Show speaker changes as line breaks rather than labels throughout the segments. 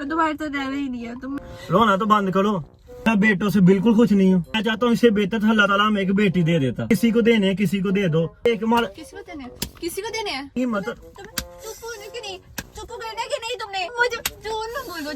तुम्हारे तो रहना ही नहीं है। तुम
रोना तो बंद करो। मैं बेटों से बिल्कुल खुश नहीं हूँ। मैं चाहता हूँ इससे बेहतर अल्लाह ताला हमें एक बेटी दे देता। किसी को देने किसी को दे दो। एक मार
किसी को देने किसी को देने हैं।
हिम्मत
तुम्हें चुप होने की नहीं, चुप करने की नहीं। तुमने मुझे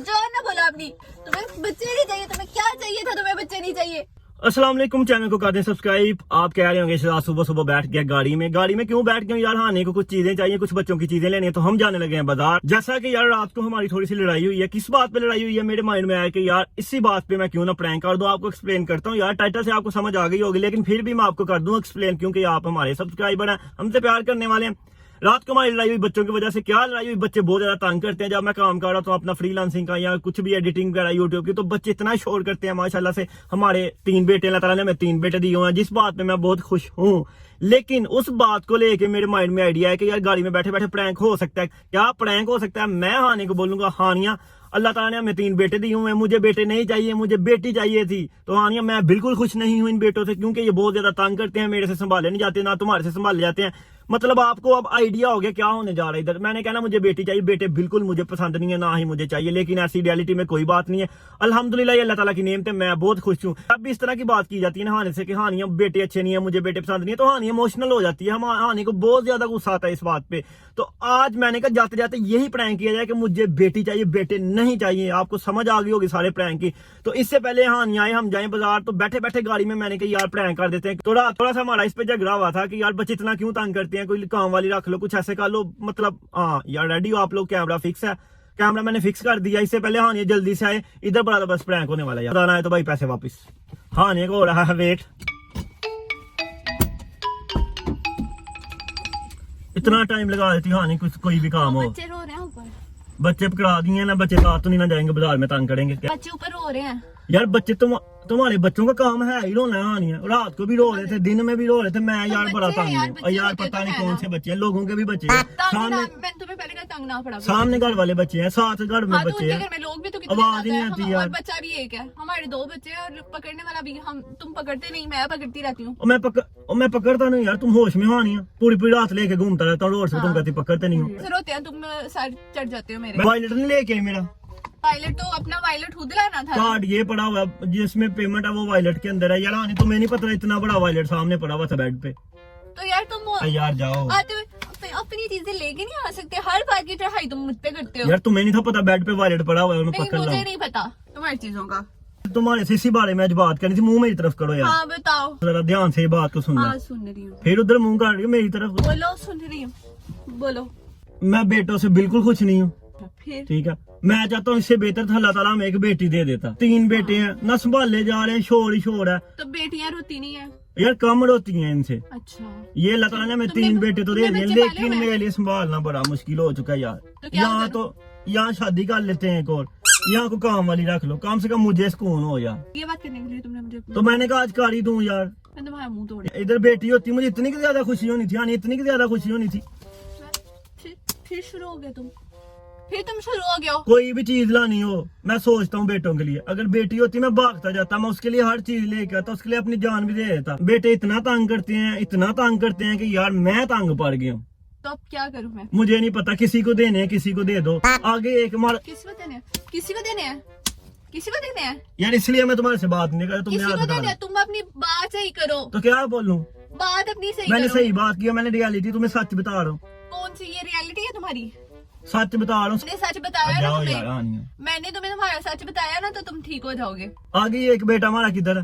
जान ना बोला अपनी। तुम्हें बच्चे नहीं चाहिए। तुम्हें क्या चाहिए था? तुम्हें बच्चे नहीं चाहिए।
अस्सलाम वालेकुम, चैनल को कर दें सब्सक्राइब। आप कह रहे होंगे सुबह सुबह बैठ गया गाड़ी में क्यों बैठ गए यार? हाने को कुछ चीजें चाहिए, कुछ बच्चों की चीजें लेनी है, तो हम जाने लगे हैं बाजार। जैसा कि यार रात को हमारी थोड़ी सी लड़ाई हुई है। किस बात पे लड़ाई हुई है मेरे माइंड में आया कि यार इसी बात पे मैं क्यों ना प्रैंक कर दूं। आपको एक्सप्लेन करता हूँ। यार टाइटल से आपको समझ आ गई होगी, लेकिन फिर भी मैं आपको कर दूं एक्सप्लेन, क्योंकि आप हमारे सब्सक्राइबर हैं, हमसे प्यार करने वाले हैं। रात को हमारी लड़ाई हुई बच्चों की वजह से। क्या लड़ाई हुई? बच्चे बहुत ज्यादा तंग करते हैं। जब मैं काम कर रहा हूँ तो अपना फ्रीलांसिंग का या कुछ भी एडिटिंग वगैरह यूट्यूब की, तो बच्चे इतना शोर करते हैं। माशाल्लाह से हमारे 3 बेटे, अल्लाह ताला ने हमें 3 बेटे दिए हुए हैं, जिस बात पे मैं बहुत खुश हूँ। लेकिन उस बात को लेके मेरे माइंड में आइडिया है कि यार गाड़ी में बैठे बैठे प्रैंक हो सकता है। क्या प्रैंक हो सकता है? मैं हानि को बोलूंगा, हानिया अल्लाह ताला ने हमें 3 बेटे दिए हुए हैं, मुझे बेटे नहीं चाहिए, मुझे बेटी चाहिए थी। तो हानिया मैं बिल्कुल खुश नहीं हूँ इन बेटों से, क्योंकि ये बहुत ज्यादा तंग करते हैं। मेरे से संभाले नहीं जाते, ना तुम्हारे से संभाले जाते हैं। मतलब आपको अब आइडिया हो गया क्या होने जा रहा है इधर। मैंने कहना मुझे बेटी चाहिए, बेटे बिल्कुल मुझे पसंद नहीं है, ना ही मुझे चाहिए। लेकिन ऐसी रियलिटी में कोई बात नहीं है। अल्हम्दुलिल्लाह, ये अल्लाह ताला की नेमत है, मैं बहुत खुश हूँ। अब भी इस तरह की बात की जाती है ना हानि से कि हानिया बेटे अच्छे नहीं है, मुझे बेटे पसंद नहीं है, तो हानि इमोशनल हो जाती है। हम हानि को बहुत ज्यादा गुस्सा आता है इस बात पे। तो आज मैंने कहा जाते जाते यही प्रैंक किया जाए कि मुझे बेटी चाहिए, बेटे नहीं चाहिए। आपको समझ आ गई होगी सारे प्रैंक की। तो इससे पहले हानि आए, हम जाए बाजार, तो बैठे बैठे गाड़ी में मैंने कहा यार प्रैंक कर देते हैं। थोड़ा सा हमारा इस पे झगड़ा हुआ था कि यार बच्चे इतना क्यों तंग करते हैं, कोई काम वाली रख लो, कुछ ऐसे कर लो। मतलब हाँ यार रेडी हो आप लोग? कैमरा फिक्स है, कैमरा मैंने फिक्स कर दिया। इससे पहले हानि जल्दी से आए इधर, बड़ा बस प्रैंक होने वाला यार। आना है तो भाई पैसे वापस। हानि को हो रहा है वेट। इतना टाइम लगा देती हानि कुछ कोई भी काम हो।
बच्चे रो रहे हैं ऊपर।
बच्चे पकड़ा दिए ना, बच्चे रात तो नहीं ना जाएंगे बाजार में, तंग करेंगे।
बच्चे ऊपर रो रहे हैं
यार बच्चे तुम्हारे बच्चों का काम है ही रोना। हानि है रात को भी रो रहे थे, दिन में भी रो रहे थे। मैं यार बड़ा तंग हूँ यार, पता नहीं कौन से बच्चे हैं, लोगों के भी बच्चे हैं सामने घर वाले बच्चे हैं, साथ घर में बच्चे हैं।
लोग भी तो
आवाज नहीं आती यार।
बच्चा भी एक है, हमारे 2 बच्चे हैं और पकड़ने वाला भी हम। तुम पकड़ते नहीं, मैं पकड़ती रहती हूँ।
मैं पकड़ता नहीं यार, तुम होश में हो नहीं। पूरी रात लेके घूमता रहता हूँ रोड से, तुम कहती पकड़ते नहीं हो।
रोते हैं तुम, सर चढ़ जाते हो मेरे।
वायलेट नहीं लेके मेरा
वायलेट तो अपना वायलेट खुद लाना था।
कार्ड ये पड़ा हुआ जिसमें पेमेंट है वो वायलेट के अंदर है। यार हानि तुम्हें नहीं पता इतना बड़ा वायलेट सामने पड़ा हुआ था बेड पे।
तो यार तुम
यार जाओ,
आते हुए अपनी चीजें लेके नहीं आ सकते। हर बार की चढ़ाई तुम मुझ पे करते हो।
यार तुम्हें नहीं था पता बेड पे वायलेट पड़ा हुआ है, मैं पकड़
मुझे
रहा
नहीं पता तुम्हारी चीजों का।
तुम्हारे से इसी बारे में आज बात करनी थी, मुंह मेरी तरफ करो यार।
हाँ बताओ।
जरा ध्यान से बात को सुनना।
हाँ सुन रही हूँ।
फिर उधर मुंह कर रही हो मेरी तरफ।
बोलो, सुन रही हूँ, बोलो।
मैं बेटों से बिल्कुल खुश नहीं हूँ,
फिर
ठीक है। मैं चाहता हूँ इससे बेहतर अल्लाह ताला हमें एक बेटी दे देता। 3 बेटे हैं ना, संभाले जा रहे हैं, शोर ही शोर है।
तो बेटियां रोती नहीं है
यार कम रोती हैं इनसे।
अच्छा
ये अल्लाह ताला ने हमें 3 बेटे तो दे दिए, लेकिन मेरे लिए संभालना बड़ा मुश्किल हो चुका है यार। यहाँ शादी कर लेते हैं एक और, यहाँ को काम वाली रख लो, कम से कम मुझे सुकून हो यार।
ये बात करने के लिए तुमने मुझे
तो मैंने कहा आज कर ही दूं यार।
मैं तुम्हारा मुंह तोड़।
इधर बेटी होती मुझे इतनी की ज्यादा खुशी होनी थी, इतनी की ज्यादा खुशी होनी थी।
फिर शुरू हो गया तुम, फिर तुम शुरू हो गए हो।
कोई भी चीज लानी हो मैं सोचता हूँ बेटों के लिए। अगर बेटी होती मैं भागता जाता, मैं उसके लिए हर चीज लेके आता, उसके लिए अपनी जान भी दे देता। बेटे इतना तंग करते हैं, इतना तंग करते हैं कि यार मैं तंग पड़ गया हूँ।
तो अब क्या करूँ मैं?
मुझे नहीं पता, किसी को देने हैं, किसी को दे दो। आगे एक मार
किसी को देने हैं, किसी को देने हैं, किसी को देने हैं
यार, इसलिए मैं तुम्हारे से बात नहीं कर रहा।
किसी को देने हैं। तुम अपनी बात सही करो।
तो क्या बोलूं?
बात अपनी सही
मैंने
करो।
सही बात किया, मैंने रियलिटी तुम्हें सच बता रहा हूँ।
कौन सी ये रियलिटी है तुम्हारी?
सच बता रहा हूँ।
मैंने सच बताया ना तुम्हें।
यार
मैंने तुम्हें तुम्हारा सच बताया ना, तो तुम ठीक हो जाओगे।
आगे एक बेटा हमारा किधर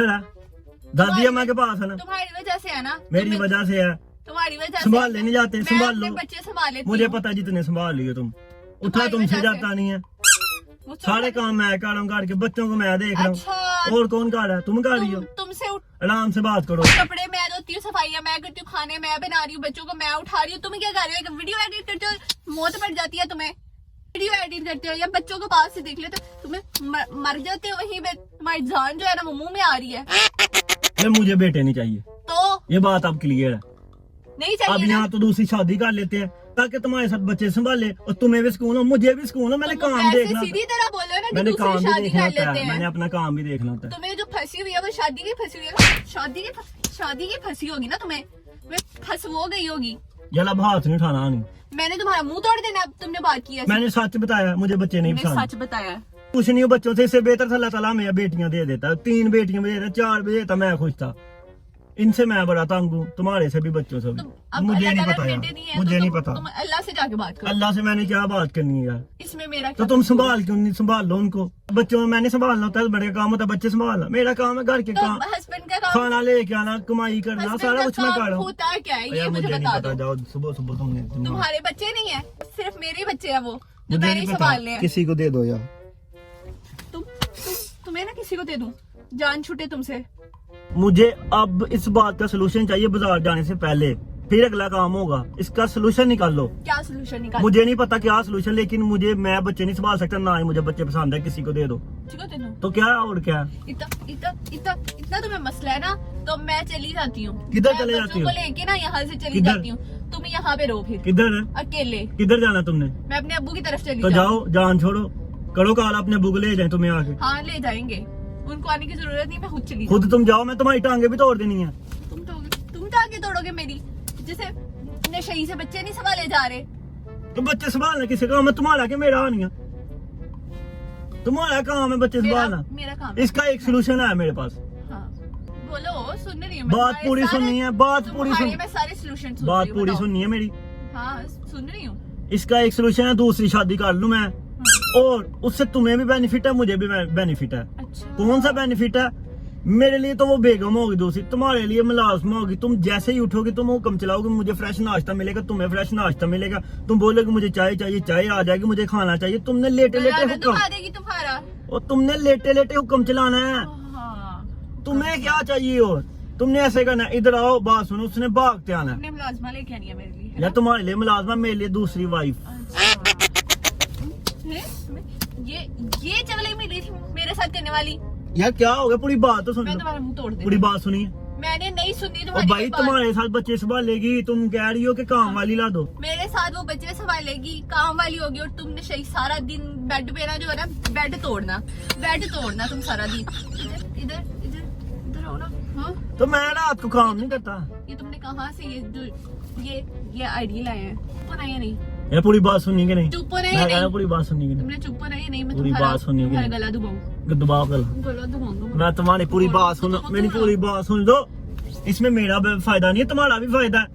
है? दादी अम्मा के पास है ना।
तुम्हारी वजह से है ना।
मेरी वजह से है।
तुम्हारी वजह से
संभाल नहीं जाते, संभाल लो।
बच्चे संभाल लेती
मुझे पता जितने संभाल लिए तुम, उठा तुमसे जाता नहीं है। सारे काम मैं कर रहा हूँ, घर के बच्चों को मैं देख रहा हूँ।
अच्छा,
और कौन कर रहा है? तुम कर रही हो।
तुमसे
आराम से बात करो।
कपड़े मैं धोती हूँ, सफाइयाँ मैं करती हूँ, खाने मैं बना रही हूँ, बच्चों को मैं उठा रही हूँ। तुम क्या कर रहे हो? वीडियो एडिट करते हो, मौत पड़ जाती है तुम्हें। वीडियो एडिट करते हो या बच्चों को पास से देख लेते हो, तुम्हें मर जाते हो वहीं पे। तुम्हारी जान जो है ना वो मुंह में आ रही है।
मुझे बेटे नहीं चाहिए,
तो
ये बात अब क्लियर है।
नहीं चाहिए।
अब यहाँ तो दूसरी शादी कर लेते हैं ताकि तुम्हारे साथ बच्चे संभाले और तुम्हें भी सुकून हो, मुझे भी सुकून हो। मैंने काम देखना,
सीधी तरह बोलो ना,
मैंने काम भी देखना होता है,
हैं।
मैंने अपना काम भी देखना होता है।
तुम्हें जो फंसी हुई है वो शादी की फंसी हुई है। शादी की फंसी होगी ना तुम्हें, फंस हो गई होगी।
यार अब हाथ नहीं उठाना नहीं।
मैंने तुम्हारा मुंह तोड़ देना अब तुमने बात की ऐसे।
मैंने सच बताया, मुझे बच्चे नहीं
मैंने
पसंद।
सच बताया।
कुछ नहीं हो बच्चों से, इससे बेहतर था अल्लाह ताला हमें बेटियां दे देता, 3 बेटियां दे देता, 4 दे देता, मैं खुश था। इनसे मैं बड़ा तंग हूँ, तुम्हारे से भी बच्चों से भी।
अब
मुझे
अल्लाह
नहीं
ताला
पता यार,
बेटे नहीं है,
मुझे
तो
नहीं पता।
तुम अल्लाह से जाके बात करो।
अल्लाह से मैंने क्या बात करनी है यार,
इसमें मेरा
तो
क्या
तुम
कसूर है?
संभाल क्यों नहीं, संभाल लो उनको। बच्चों में मैंने संभालना होता है, बड़े का काम होता है बच्चे संभालना। मेरा काम है घर के
तो
काम,
हस्बैंड का काम,
खाना लेके आना, कमाई करना,
हस्बैंड
सारा
का
कुछ मैं
काम
कर रहा हूँ।
होता क्या है ये
यार
मुझे
मुझे नहीं
बता
पता,
दो।
जाओ सुबह सुबह तुमने
तुम्हारे बच्चे नहीं है, सिर्फ मेरे बच्चे हैं वो जो
मुझे
मैंने
नहीं
ही
पता,
संभालने हैं।
किसी को दे दो यार।
तुम्हें ना किसी को दे दूं, जान छूटे तुमसे।
मुझे अब इस बात का सलूशन चाहिए बाजार जाने से पहले, फिर अगला काम होगा। इसका सलूशन निकाल लो।
क्या सोल्यूशन निकाल?
मुझे नहीं पता क्या सलूशन, लेकिन मुझे, मैं बच्चे नहीं संभाल सकता, ना ही मुझे बच्चे पसंद है, किसी को दे दो।
किसी को दे दूं?
तो क्या और क्या,
इतना तुम्हें मसला है ना, तो मैं चली जाती हूँ।
किधर
मैं
चले
बच्चों
जाती हो?
को लेके ना यहाँ से चली
किधर?
जाती हूँ। तुम यहाँ पे रहो फिर
किधर है,
अकेले।
किधर जाना तुमने?
मैं अपने अब्बू की तरफ चली
तो
जाऊँ।
जाओ, जान छोड़ो, करो काल, अपने बुक ले जाए तुम्हें आके।
हाँ ले जाएंगे, उनको आने की जरूरत नहीं, मैं खुद चली
खुद तुम जाओ, मैं तुम्हारी टांगे भी तोड़ देनी है।
तुम तो आगे तोड़ोगे मेरी, जैसे नशे से बच्चे नहीं संभाले जा रहे।
तो बच्चे संभालना किसी काम है, तुम्हारा क्या मेरा नहीं है? तुम्हारा काम है बच्चे संभालना।
मेरा काम है।
इसका एक सोल्यूशन है मेरे पास।
हाँ बोलो, सुन रही हूँ मैं।
बात
तुम्हारे
पूरी
सारे-
सुननी है, बात पूरी
तुम्हारे
सुन,
मैं सारे सॉल्यूशन सुन
बात
रही हूँ,
पूरी
बताओ।
सुननी है मेरी।
हाँ सुन रही हूँ।
इसका एक सोल्यूशन है, दूसरी शादी कर लूं मैं, और उससे तुम्हें भी बेनिफिट है, मुझे भी बेनिफिट है।
अच्छा
कौन सा बेनिफिट है? मेरे लिए तो वो बेगम होगी दूसरी, तुम्हारे लिए मुलाजमा होगी। तुम जैसे ही उठोगे तुम हुक्म चलाओगे, मुझे फ्रेश नाश्ता मिलेगा, तुम्हें फ्रेश नाश्ता मिलेगा। तुम बोलोगे मुझे चाय चाहिए, चाय आ जाएगी, मुझे खाना चाहिए। तुमने लेटे लेटे
तो
हुक्म,
आ देगी तुम्हारा।
और तुमने लेटे लेटे हुक्म चलाना है।
हाँ
तुम्हें क्या चाहिए? और तुमने ऐसे करना है, इधर आओ, बात सुनो, उसने भागते आना है।
तुमने मुलाजमा लेके आनी है मेरे लिए, है
या
ना?
तुम्हारे लिए मुलाजमा, मेरे लिए दूसरी वाइफ।
अच्छा। ये चगले मिली थी मेरे साथ करने वाली।
यार क्या हो गया, पूरी बात तो सुन
मैं
लो।
तुम्हारा मुंह तोड़
पूरी
दे।
बात सुनिए।
मैंने नहीं सुनी
और
तुम्हारी
भाई
ये बात।
तुम्हारे साथ बच्चे संभालेगी, तुम कह रही हो कि काम वाली ला दो।
मेरे साथ वो बच्चे संभालेगी, काम वाली होगी, और तुमने सही सारा दिन बेड पे ना जो है ना, बेड तोड़ना तुम सारा दिन। इधर इधर इधर इधर आओ ना। हाँ
तो मैं रात को काम नहीं करता।
ये तुमने कहाँ से ये आइडिया लाए हैं? चुप होना या नहीं?
ये पूरी बात सुननी कि नहीं?
चुप होना
मैं
या
कह रहा हूं
नहीं?
पूरी बात सुननी कि नहीं?
तुमने चुप होना या नहीं? मैं
पूरी
तुम्हारा
बात सुननी है कि
तुम्हारा
नहीं?
गला दबाऊं,
दबाव कर।
गला दबाऊंगा।
मैं तुम्हारी पूरी बात सुनो, मेरी पूरी बात सुन दो। इसमें मेरा भी फायदा नहीं है, तुम्हारा भी फायदा है।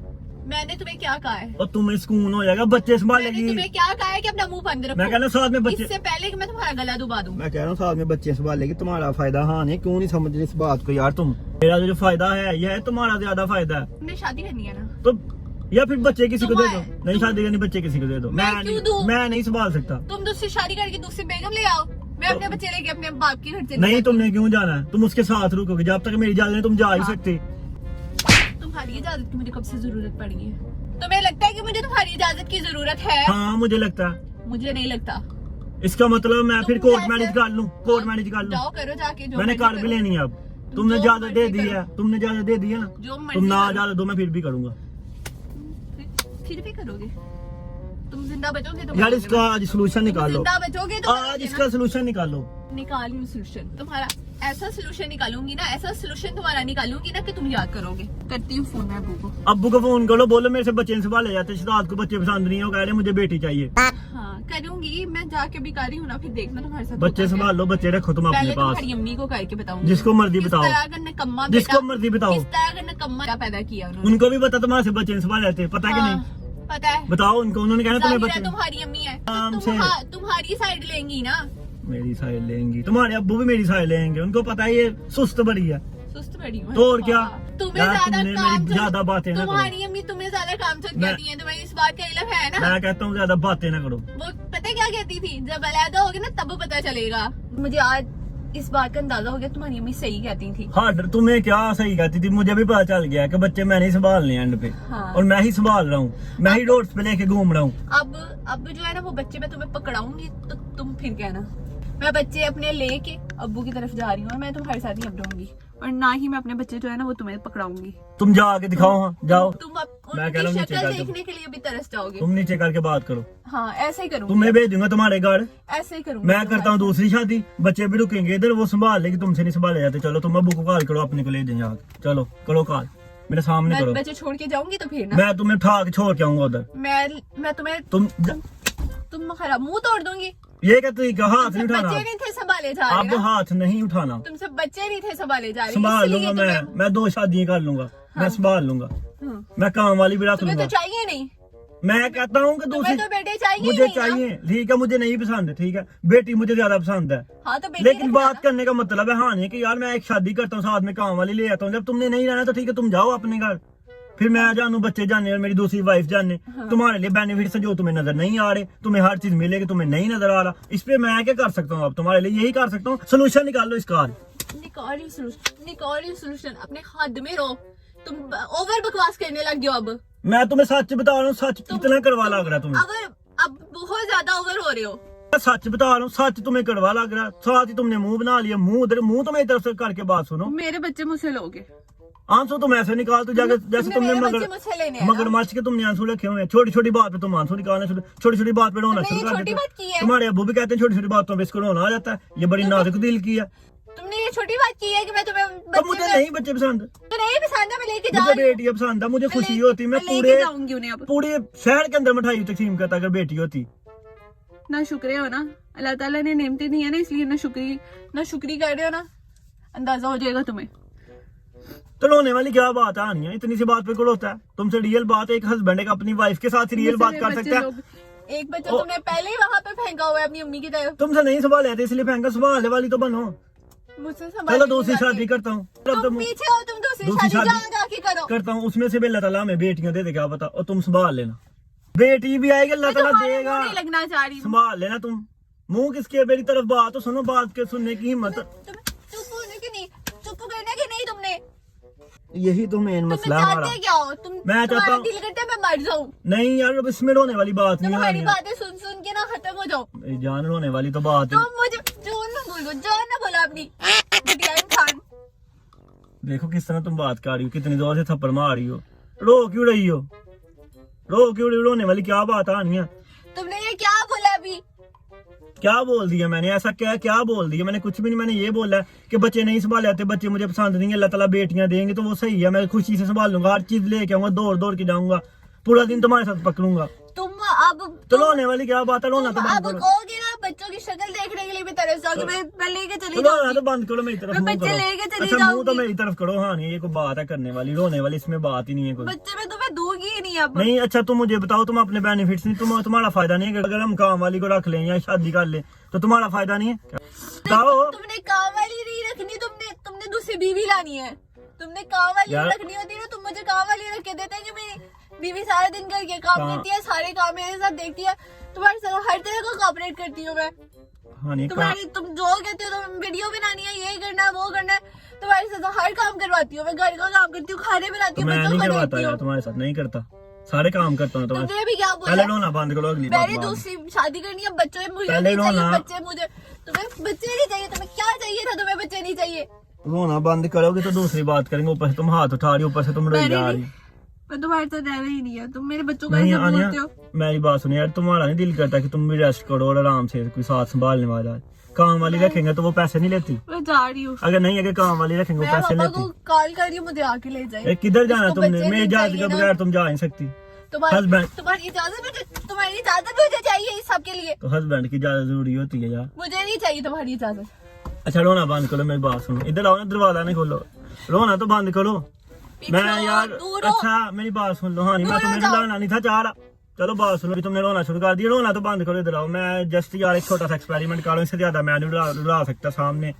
मैंने तुम्हें क्या कहा है?
और तुम्हें सुकून हो जाएगा, बच्चे
मैंने
संभालेगी।
तुम्हें क्या कहा है कि अपना मुंह बंद रखो?
मैं कह रहा हूँ साथ में बच्चे,
इससे पहले कि मैं तुम्हारा गला दबा दूं।
मैं कह रहा हूँ साथ में बच्चे संभालेगी, तुम्हारा फायदा। हाँ नहीं, क्यों नहीं समझ रही इस बात को यार तुम? मेरा जो फायदा है यह है, तुम्हारा ज्यादा फायदा है।
तुमने शादी करनी है ना?
तो या फिर बच्चे किसी को दे दो।
तुम्हारे-
नहीं शादी करनी, बच्चे किसी को दे दो।
मैं क्यों दूं?
मैं नहीं संभाल सकता।
तुम दूसरी शादी करके दूसरी बेगम ले आओ, मैं अपने बच्चे लेके अपने बाप के घर चली
नहीं,
जाती
तुमने क्यों जाना है? तुम उसके साथ रुकोगे जब तक मेरी इजाजत नहीं, तुम जा ही
हाँ।
सकते।
हूँ। तुम्हारी इजाजत की मुझे कब से जरूरत पड़ी है? तुम्हें लगता है कि मुझे तुम्हारी इजाजत की जरूरत है?
हाँ मुझे लगता है।
मुझे नहीं लगता।
इसका मतलब मैं फिर
तुम
कोर्ट
जैसे-
मैरिज कर लूं, कोर्ट मैरिज कर लूं।
जाओ करो जाके, जो
मैंने
मर्जी
कर भी
करो।
लेनी है अब। तुमने
जो
इजाजत दे
मर्जी
दी
करो।
है, तुमने इजाजत दे दी है ना।
जो मर्जी
तुम ना
करो।
इजाजत दो, मैं फिर भी करूंगा।
फिर भी करोगे? तुम जिंदा बचोगे तो
यार
करोगे
इसका
ना?
आज सोल्यूशन
तुम
निकालो,
जिंदा बचोगे तो
आज
करोगे
इसका
ना?
सोल्यूशन निकालो।
निकाली हूँ सोल्यूशन तुम्हारा। ऐसा सोल्यूशन निकालूंगी ना, ऐसा सोल्यूशन तुम्हारा निकालूंगी ना कि तुम याद करोगे। करती हूँ फोन मैं अब्बू को।
अब्बू को फोन करो, बोलो मेरे से बच्चे नहीं संभाले जाते, रात को बच्चे पसंद नहीं है, वो कह रहे मुझे बेटी चाहिए।
हाँ करूंगी, मैं जाके भी कर रही हूँ ना, फिर देखना तुम्हारे साथ
बच्चे
होता क्या।
संभाल लो, बच्चे रखो तुम अपने
पहले
पास।
तुम्हारी अम्मी को करके बताऊंगी,
जिसको मर्जी
किस
बताओ,
तरह का निकम्मा
जिसको
बेटा-
मर्जी बताओ।
किस तरह का निकम्मा पैदा किया उन्होंने।
उनको भी पता तुम्हारे से बच्चे नहीं संभाले जाते, पता है कि
हाँ,
नहीं?
पता है।
बताओ उनको, उन्होंने कहना तुम्हें
जाहिर है
बच्चे।
तुम्हारी अम्मी है,
आराम
तो
से।
तुम्हारी साइड लेंगी ना।
मेरी साइड लेंगी, तुम्हारे अब्बू भी मेरी साइड लेंगे, उनको पता है ये सुस्त बड़ी है।
सुस्त बड़ी हूँ।
तो और क्या?
तुम्हें
यार,
ज्यादा
तुमने
काम
मेरी ज्यादा बातें ना करो।
तुम्हारी अम्मी तुम्हें ज्यादा काम चल
मैं-
कहती है, तुम्हें इस बात का इल्म है ना?
मैं कहता हूँ ज्यादा बातें ना करो।
वो पता है क्या कहती थी? जब अलहदा होगे ना तब पता चलेगा। मुझे आज इस बात का अंदाजा हो गया, तुम्हारी अम्मी सही कहती थी।
हाँ तुम्हें क्या सही कहती थी, मुझे भी पता चल गया कि बच्चे मैंने ही संभालने हैं एंड पे।
हाँ।
और मैं ही संभाल रहा हूँ, मैं ही रोड पे लेके घूम रहा हूँ।
अब जो है ना वो बच्चे मैं तुम्हें पकड़ाऊंगी तो तुम फिर कहना। मैं बच्चे अपने लेके अब्बू की तरफ जा रही हूँ, मैं तुम्हारे साथ नहीं अब रहूंगी, और ना ही मैं अपने बच्चे जो है ना वो तुम्हें पकड़ाऊंगी।
तुम जाके दिखाओ, हाँ जाओ।
तुम अब
मैं कह रहा
उनकी
हूँ
शक्ल
नीचे कर दो।
देखने के लिए भी तरस जाओगे।
तुम नीचे करके बात करो।
हाँ ऐसे ही करूंगी,
तुम्हें भेज दूंगा तुम्हारे घर।
ऐसे ही करूंगी।
मैं करता हूँ दूसरी शादी, बच्चे भी रुकेंगे इधर, वो संभाल लेगी, तुमसे नहीं संभाले जाते। चलो तुम अब्बू को कॉल करो, अपने को ले जाए, चलो करो कॉल। मेरे सामने करो।
बच्चे छोड़ के जाऊंगी तो फिर ना
मैं तुम्हें उठा के छोड़ के आऊंगा उधर।
मैं तुम्हें तुम खराब मुंह तोड़ दूंगी।
ये क्या तरीका, हाथ नहीं उठाना।
बच्चे नहीं थे संभाले जा
आप
रहे
तो
ना,
हाथ नहीं उठाना।
तुमसे बच्चे नहीं थे संभाले जा रहे,
संभाल
इसलिए
लूंगा मैं 2 शादियां कर लूंगा। मैं संभाल लूंगा। मैं काम वाली भी रख
तुम्हें
लूंगा।
तो चाहिए नहीं,
मैं कहता हूँ कि
तुम्हें
दूसरी
तो बेटे चाहिए
मुझे
नहीं ना।
चाहिए, ठीक है, मुझे नहीं पसंद है, ठीक है, बेटी मुझे ज्यादा पसंद है।
हाँ तो बेटे
लेकिन बात करने का मतलब है हाँ नहीं कि यार मैं एक शादी करता हूँ साथ में काम वाली ले आता हूँ। जब तुमने नहीं रहना तो ठीक है, तुम जाओ अपने घर, फिर मैं जानू बच्चे जाने और मेरी दूसरी वाइफ जाने। तुम्हारे लिए बेनिफिट्स हैं जो तुम्हें नजर नहीं आ रहे, तुम्हें हर चीज मिलेगी, तुम्हें नहीं नजर आ रहा। इस पे मैं क्या कर सकता हूँ? अब तुम्हारे लिए यही कर सकता हूँ, सोल्यूशन निकाल लो इसका।
निकाल सोल्यूशन अपने हद में रहो। तुम ओवर बकवास करने लग गए हो अब।
मैं तुम्हें सच बता रहा हूँ, सच कितना कड़वा लग रहा है तुम्हें।
अब बहुत ज्यादा ओवर हो रहे हो।
मैं सच बता रहा हूँ, सच तुम्हें कड़वा लग रहा है। साथ ही तुमने मुंह बना लिया, मुंह उधर, मुंह तो मेरी तरफ से करके बात सुनो।
मेरे बच्चे मुझसे लोगे,
आंसू तुम ऐसे निकाल तो जाके जैसे तुमने मगरमच्छ के तुमने आंसू रखे हुए हैं। छोटी छोटी बात पे तुम आंसू निकालना, छोटी छोटी बात पे रोना शुरू कर देते हो। तुम्हारे अब्बू भी कहते हैं छोटी छोटी बातों पे इसको रोना आ जाता है। ये बड़ी नाजुक दिल की है।
तुमने ये छोटी बात की है कि मैं तुम्हें
तो मुझे नहीं बच्चे पसंद,
तो नहीं पसंद है, मैं लेके जा
मुझे
रही हूँ।
बेटियां पसंद है, मुझे खुशी होती। मैं
जाऊंगी उन्हें अब।
पूरे शहर के अंदर मिठाई तकसीम करता अगर बेटी होती।
ना शुक्रिया हो ना, अल्लाह ताला ने नेमतें दी है ना, इसलिए ना शुक्री कर रहे हो ना, अंदाजा हो जाएगा तुम्हें।
तो रोने वाली क्या बात है आनिया? इतनी सी बात पे गुड़ होता है? तुमसे रियल बात एक हस्बैंड एक अपनी वाइफ के साथ रियल बात कर सकता है।
एक बच्चा तुमने पहले ही वहाँ पे फेंका हुआ है अपनी अम्मी की तरफ।
तुमसे नहीं संभाले थे इसलिए फेंका, संभालने वाली तो बनो।
मुझसे
चलो दूसरी शादी करता हूँ।
तुम पीछे हो, तुम दूसरी शादी जाके करो।
करता हूँ, उसमें से भी अल्लाह ताला हमें बेटियां दे दे, क्या पता, और तुम संभाल लेना। बेटी भी आएगी, अल्लाह ताला देगा।
नहीं लगना चाह रही,
संभाल लेना तुम। मुंह किसके, मेरी तरफ बात तो सुनो, बात के सुनने की हिम्मत।
चुप होने की नहीं, चुप करने की नहीं। तुमने
यही तो मेन मसला है हमारा।
क्या हो तुम?
मैं चाहता हूँ
दिल करता है मैं मर जाऊँ।
नहीं यार, अब इसमें रोने वाली बात नहीं
तुम्हारी
है।
बातें सुन सुन के ना खत्म हो जाओ।
जान रोने वाली तो बात है।
तुम मुझे जान ना बोलो अपनी घटिया इंसान।
देखो किस तरह तुम बात कर रही हो, कितनी जोर से थप्पड़ मार रही हो। रो क्यों रही हो? रो क्यों रही हो? रोने वाली क्या बात आनी है?
तुमने ये क्या बोला अभी?
क्या बोल दिया मैंने? ऐसा क्या बोल दिया मैंने? कुछ भी नहीं। मैंने ये बोला कि बच्चे नहीं संभाले आते, बच्चे मुझे पसंद नहीं है, अल्लाह ताला बेटियां देंगे तो वो सही है, मैं खुशी से संभाल लूंगा, हर चीज लेके आऊंगा, दौड़ दौड़ के जाऊंगा, पूरा दिन तुम्हारे साथ पकड़ूंगा।
तुम अब
तो रोने वाली क्या बात है? रोना तो बंद
अब
करो।
कहोगे ना बच्चों की शक्ल देखने के लिए भी तरस जाओगे। मैं लेके चली
रोना
जाऊंगी।
तो बंद करो, मेरी तरफ
मैं
मुंह
बच्चे
करो।
लेके चली
अच्छा मुंह तो
जाऊंगी।
मेरी तरफ करो। हाँ नहीं, ये कोई बात है करने वाली? रोने वाली इसमें बात ही नहीं है कोई।
बच्चे में तुम्हें दूंगी ही नहीं अब।
नहीं अच्छा तुम मुझे बताओ, तुम अपने बेनिफिट्स नहीं, तुम्हारा फायदा नहीं है? अगर हम काम वाली को रख लें या शादी कर ले तो तुम्हारा फायदा नहीं है? बताओ।
तुमने काम वाली नहीं रखनी, तुमने दूसरी बीवी लानी है। तुमने काम वाली रखनी होती है ना, तुम मुझे काम वाली रख के देते कि मेरी बीवी सारा दिन करके काम करती है, सारे काम मेरे साथ देखती है, तुम्हारे साथ हर तरह का कोऑपरेट करती हूँ मैं।
हाँ नहीं,
तुम जो कहते हो, तुम वीडियो बनानी है, ये करना है, वो करना है, तुम्हारे साथ हर काम करवाती हूँ मैं। घर का काम करती हूँ, खाने बनाती हूँ,
मैं
बच्चों
नहीं
को
करवाता
देखती
यार,
हूँ।
तुम्हारे साथ नहीं करता, सारे काम करता हूँ।
तुमने भी क्या बोला?
पहले रोना बंद करो, अगली बात
मैंने दूसरी शादी करनी है, बच्चे मुझे
पहले
नहीं चाहिए,
रोना।
बच्चे मुझे, तुम्हें बच्चे नहीं चाहिए, तुम्हें क्या चाहिए था? तुम्हें बच्चे नहीं चाहिए।
रोना बंद करोगे तो दूसरी बात करेंगे। ऊपर से तुम हाथ उठा रही हो, ऊपर से तुम रोई जा रही हो।
मैं तुम्हारे साथ रहना ही नहीं है, तुम मेरे बच्चों को
नहीं
ऐसे
आनिया,
बोलते हो।
मेरी बात सुनो यार, तुम्हारा नहीं दिल करता कि तुम भी रेस्ट करो और आराम से कोई साथ संभालने वाला है? काम वाली रखेंगे तो वो पैसे नहीं लेती।
मैं जा रही हूँ।
अगर नहीं, अगर काम वाली रखेंगे वो पैसे
पापा को
लेती।
कॉल कर रही हूँ, मुझे आके ले जाए।
किधर जाना
इसको
तुमने?
बच्चे
मेरी
नहीं
इजाजत
चाहिए
के
ना।
बगैर तुम जा नहीं सकती।
तुम्हारी इजाजत मुझे चाहिए इस सब के लिए।
तो हस्बैंड की इजाजत जरूरी होती है यार।
मुझे नहीं चाहिए तुम्हारी इजाजत।
अच्छा रोना बंद करो, मेरी बात सुनो, इधर आओ ना, दरवाजा नहीं खोलो, रोना तो बंद करो। मैं यार अच्छा मेरी बात सुन लो। हाँ नहीं, मैं तुम्हें रुलाना नहीं था चाह रहा। चलो बात सुनो, तुमने रोना शुरू कर दिया, रोना तो बंद करो, इधर आओ। मैं जस्ट यार एक छोटा सा एक्सपेरिमेंट कर रहा हूँ, इससे ज्यादा मैं नहीं रुला सकता। सामने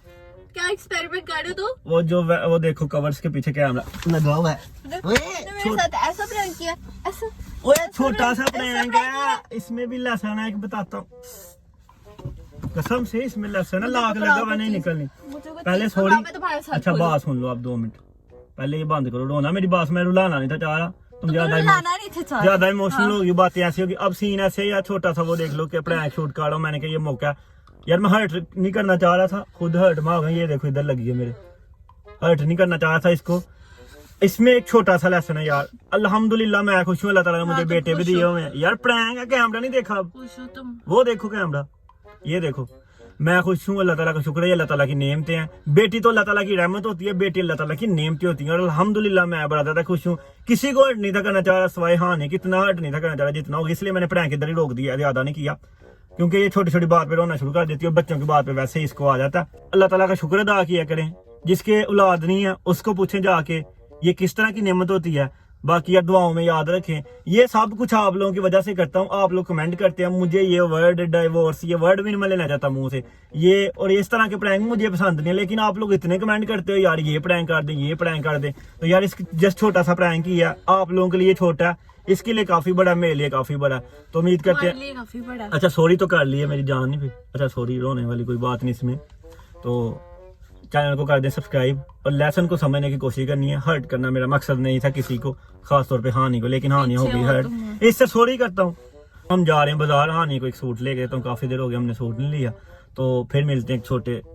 क्या एक्सपेरिमेंट कर रहे हो तुम?
वो देखो कवर्स के पीछे कैमरा लगा हुआ है।
मेरे साथ ऐसा प्रैंक किया, ऐसा
ओए छोटा सा प्रैंक है, इसमें भी लहसुन है, बताता हूँ कसम से, इसमें लहसुन है, लाख लगा हुआ नहीं निकलनी। पहले थोड़ी अच्छा बात सुन लो आप 2 मिनट, पहले ये बंद करो रोना। मेरी बात मैं रुलाना नहीं था चाह रहा, तुम ज्यादा इमोशनल होगी, बातें ऐसी होगी। अब सीन ऐसे या छोटा सा वो देख लो कि प्रैंक शूट कर रहा हूँ मैंने, कहा ये मौका यार, मैं हर्ट नहीं करना चाह रहा था, खुद हर्ट में हो गया। ये देखो इधर लगी है मेरे, हर्ट नहीं करना चाह रहा था इसको। इसमें एक छोटा सा लेसन है यार, अल्हम्दुलिल्लाह मैं खुश हूँ, अल्लाह ताला ने मुझे बेटे भी दिए हुए हैं यार। प्रैंक है, कैमरा नहीं देखा अब?
तुम
वो देखो कैमरा, ये देखो मैं खुश हूँ, अल्लाह ताला का शुक्र है, अल्लाह ताला की नेमतें हैं। बेटी तो अल्लाह ताला की रहमत होती है, बेटी अल्लाह ताला की नेमतें होती हैं। और अल्हम्दुलिल्लाह मैं बड़ा ज्यादा खुश हूँ। किसी को हर्ट नहीं था करना चाह रहा सवाए हाँ नहीं, कितना हर्ट नहीं था करना चाह रहा जितना होगा, इसलिए मैंने प्रैंक इधर ही रोक दिया, ज्यादा नहीं किया, क्योंकि ये छोटी छोटी बात पे रोना शुरू कर देती है और बच्चों की बात पे वैसे ही इसको आ जाता है। अल्लाह ताला का शुक्र अदा किया करें। जिसके औलाद नहीं है उसको पूछें जाके ये किस तरह की नेमत होती है। बाकी यार दुआओं में याद रखें, ये सब कुछ आप लोगों की वजह से करता हूँ। आप लोग कमेंट करते हैं, मुझे ये वर्ड डाइवोर्स, ये वर्ड भी नहीं मैं लेना चाहता मुंह से, ये और इस तरह के प्रैंक मुझे पसंद नहीं है। लेकिन आप लोग इतने कमेंट करते हो यार ये प्रैंक कर दें, ये प्रैंक कर दें। तो यार इसकी जस्ट छोटा सा प्रैंक ही है, आप लोगों के लिए छोटा है, इसके लिए काफी बड़ा, मेरे लिए काफी बड़ा। तो उम्मीद करते हैं
काफी बड़ा।
अच्छा सॉरी तो कर लिए, मेरी जान नहीं फिर, अच्छा सॉरी, रोने वाली कोई बात नहीं इसमें। तो चैनल को कर दें सब्सक्राइब और लेसन को समझने की कोशिश करनी है। हर्ट करना मेरा मकसद नहीं था किसी को, खास तौर पे हानि को, लेकिन हानि हो गई हर्ट, इससे सॉरी करता हूँ। हम जा रहे हैं बाजार, हानि को एक सूट ले गए, तो काफी देर हो गया हमने सूट नहीं लिया। तो फिर मिलते हैं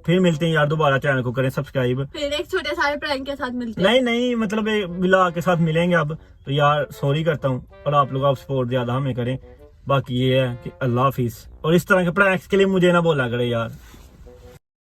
फिर मिलते हैं यार, दोबारा चैनल को करें सब्सक्राइब,
फिर एक छोटे सारे प्रैंक के साथ मिलते हैं।
नहीं मतलब मिला के साथ मिलेंगे अब। तो यार सॉरी करता हूँ और आप लोग सपोर्ट ज्यादा हमें करें। बाकी ये है कि अल्लाह हाफिज, और इस तरह के प्रैंक्स के लिए मुझे ना बोला करे यार।